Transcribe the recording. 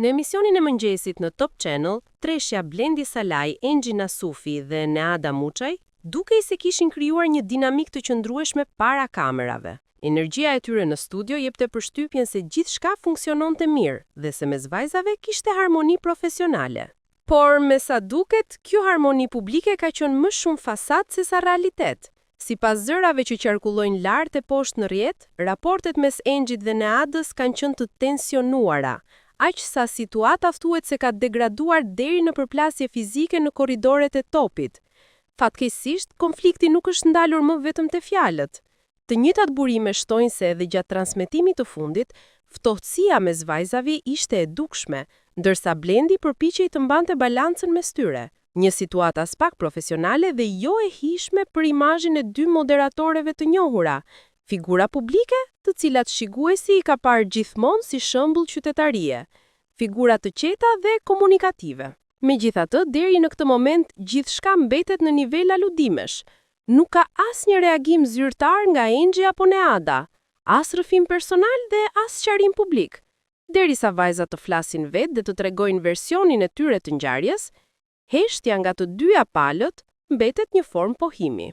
Në emisionin e mëngjesit në Top Channel, treshja Blendi Salaj, Engji Nasufi dhe Neada Muçaj, dukej se kishin krijuar një dinamik të qëndrueshme para kamerave. Energjia e tyre në studio jepte përshtypjen se gjithçka funksiononte mirë dhe se mes vajzave kishte harmoni profesionale. Por me sa duket, kjo harmoni publike ka qenë më shumë fasad se sa realitet. Sipas zërave që qarkullojnë lart e poshtë në rrjet, raportet mes Engjit dhe Neadës kanë qenë të tensionuara, aq sa situata thuhet se ka degraduar deri në përplasje fizike në korridoret e topit. Fatkeqësisht, konflikti nuk është ndalur më vetëm te fjalët. Të njëjtat burime shtojnë se edhe gjatë transmetimit të fundit, ftohtësia mes vajzave ishte e dukshme, ndërsa Blendi përpiqej të mbante balancën mes tyre. Një situatë as pak profesionale dhe jo e hijshme për imazhin e dy moderatoreve të njohura, figura publike, të cilat shikuesi i ka parë gjithmonë si shembull qytetarie, figura të qeta dhe komunikative. Megjithatë, deri në këtë moment gjithçka mbetet në nivel aludimesh. Nuk ka asnjë reagim zyrtar nga Engji apo Neada, as rrëfim personal dhe as sqarim publik. Derisa vajzat të flasin vetë dhe të tregojnë versionin e tyre të ngjarjes, heshtja nga të dyja palët mbetet një formë pohimi.